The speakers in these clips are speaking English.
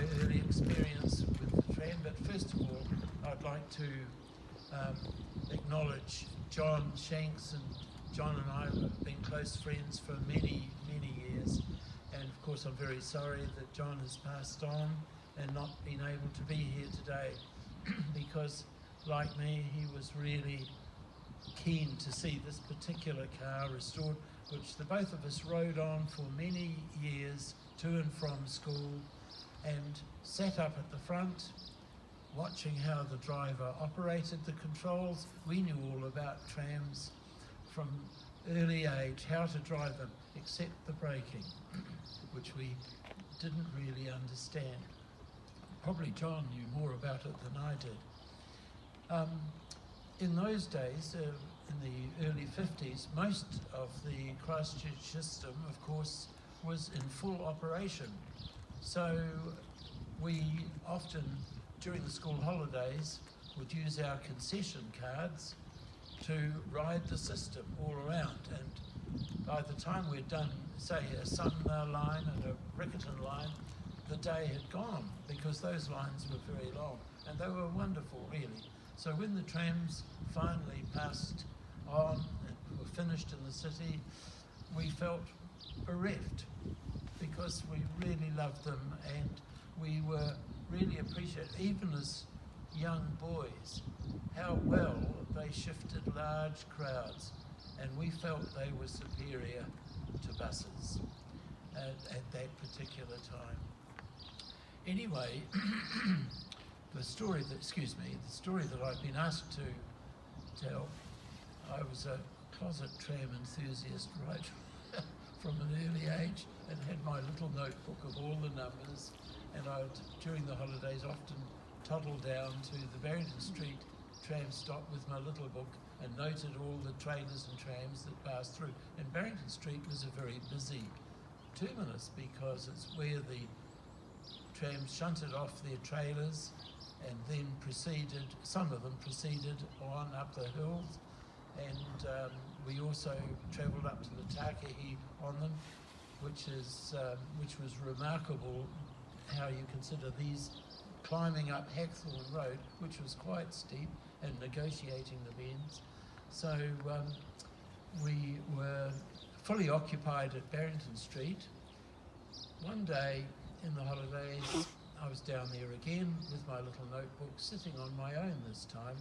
my early experience with the tram, but first of all, I'd like to acknowledge John Shanks, and John and I have been close friends for many, many years, and of course I'm very sorry that John has passed on and not been able to be here today because, like me, he was really keen to see this particular car restored, which the both of us rode on for many years to and from school, and sat up at the front watching how the driver operated the controls. We knew all about trams from early age, how to drive them, except the braking, which we didn't really understand. Probably John knew more about it than I did. In those days, in the early 50s, most of the Christchurch system, of course, was in full operation. So we often, during the school holidays, would use our concession cards to ride the system all around. And by the time we'd done, say, a Sumner line and a Riccarton line, the day had gone because those lines were very long and they were wonderful, really. So when the trams finally passed on and were finished in the city, we felt bereft because we really loved them and we were really appreciated, even as young boys, how well they shifted large crowds, and we felt they were superior to buses at that particular time. Anyway, the story that I've been asked to tell, I was a closet tram enthusiast right from an early age and had my little notebook of all the numbers, and I would, during the holidays, often toddle down to the Barrington Street tram stop with my little book and noted all the trainers and trams that passed through. And Barrington Street was a very busy terminus because it's where the trams shunted off their trailers and then proceeded, some of them proceeded on up the hills, and we also travelled up to the Takahe on them, which was remarkable how you consider these climbing up Hackthorne Road, which was quite steep, and negotiating the bends. So we were fully occupied at Barrington Street. One day in the holidays, I was down there again with my little notebook, sitting on my own this time,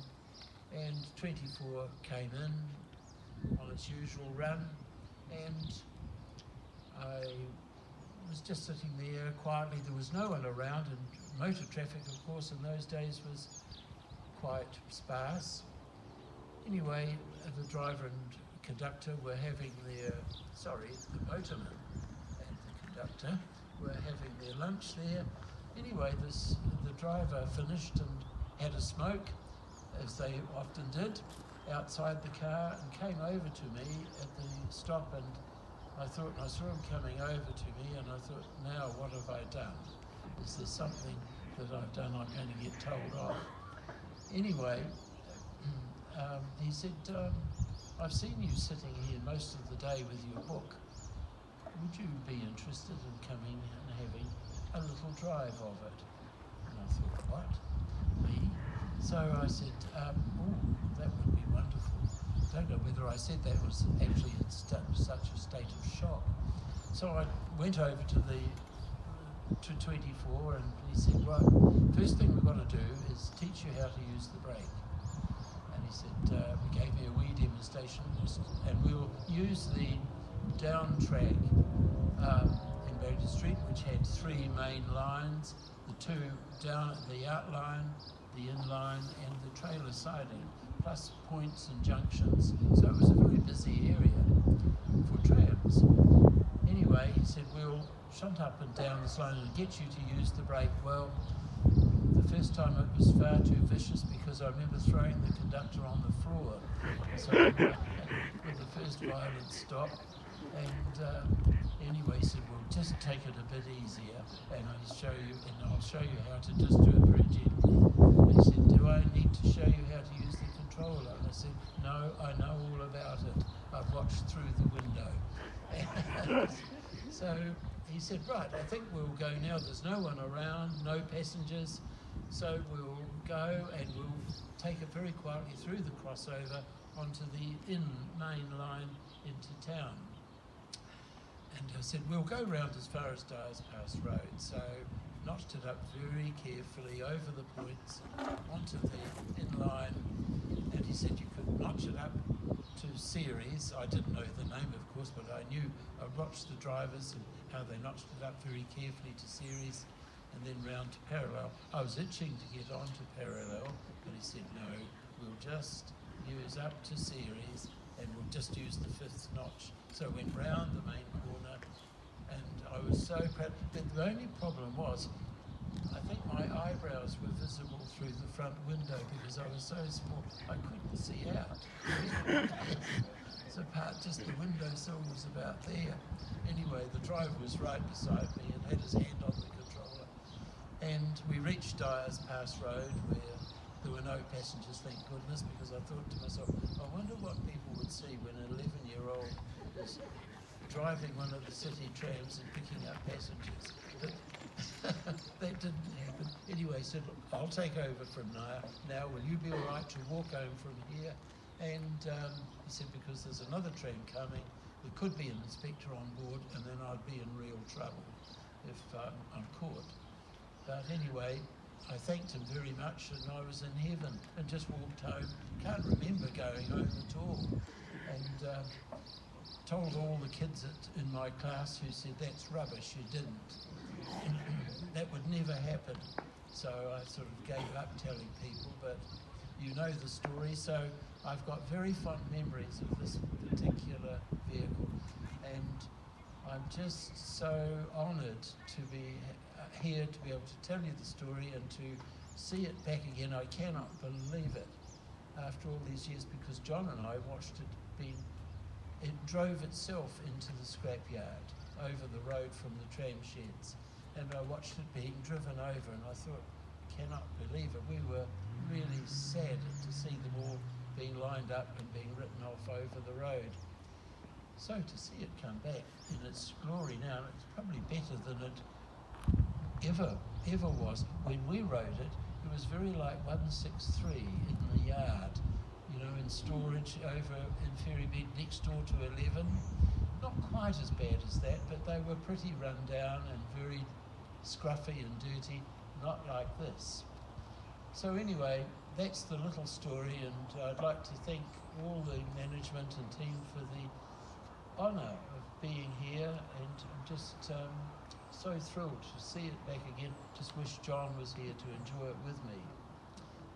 and 24 came in on its usual run, and I was just sitting there quietly. There was no one around, and motor traffic, of course, in those days was quite sparse. Anyway, the driver and conductor were having the motorman and the conductor were having their lunch there. Anyway, the driver finished and had a smoke, as they often did, outside the car, and came over to me at the stop, and I saw him coming over to me, and I thought, now what have I done? Is there something that I've done I'm going to get told off? Anyway, he said, I've seen you sitting here most of the day with your book. Would you be interested in coming and having a little drive of it? And I thought, what? Me? So I said, that would be wonderful. I don't know whether I said that was actually in such a state of shock. So I went over to 24, and he said, right, first thing we've got to do is teach you how to use the brake. And he said, he gave me a wee demonstration, and we'll use the down track in Barrington Street, which had three main lines, the two down, the outline, the inline, and the trailer siding, plus points and junctions. So it was a very busy area for trams. Anyway, he said, we'll shunt up and down this line and get you to use the brake. Well, the first time it was far too vicious because I remember throwing the conductor on the floor. So with the first violent stop, and anyway, he said, well, just take it a bit easier, and I'll show you how to just do it very gently. And he said, do I need to show you how to use the controller? And I said, no, I know all about it. I've watched through the window. So he said, right, I think we'll go now. There's no one around, no passengers, so we'll go and we'll take it very quietly through the crossover onto the main line into town. And I said, we'll go round as far as Dyers Pass Road. So notched it up very carefully over the points onto the inline. And he said you could notch it up to series. I didn't know the name, of course, but I watched the drivers and how they notched it up very carefully to series and then round to parallel. I was itching to get onto parallel, but he said, no, we'll just use up to series and we'll just use the fifth notch. So I went round the main corner and I was so proud. But the only problem was, I think my eyebrows were visible through the front window because I was so small, I couldn't see out. So just the windowsill was about there. Anyway, the driver was right beside me and had his hand on the controller. And we reached Dyers Pass Road where there were no passengers, thank goodness, because I thought to myself, I wonder what people would see when an 11-year-old was driving one of the city trams and picking up passengers. But that didn't happen. Anyway, he said, look, I'll take over from now. Will you be all right to walk home from here? And he said, because there's another tram coming, there could be an inspector on board, and then I'd be in real trouble if I'm caught. But anyway, I thanked him very much, and I was in heaven and just walked home. Can't remember going home at all. And told all the kids in my class who said, that's rubbish, you didn't. That would never happen. So I sort of gave up telling people, but you know the story. So I've got very fond memories of this particular vehicle. And I'm just so honoured to be here to be able to tell you the story and to see it back again. I cannot believe it after all these years, because John and I watched it drove itself into the scrapyard over the road from the tram sheds, and I watched it being driven over, and I thought, cannot believe it. We were really saddened to see them all being lined up and being written off over the road. So to see it come back in its glory now, it's probably better than it ever was. When we rode it, it was very like 163 in the yard, you know, in storage over in Ferrymead next door to 11. Not quite as bad as that, but they were pretty run down and very scruffy and dirty, not like this. So anyway, that's the little story, and I'd like to thank all the management and team for the honour of being here, and I'm just so thrilled to see it back again. Just wish John was here to enjoy it with me.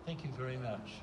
Thank you very much.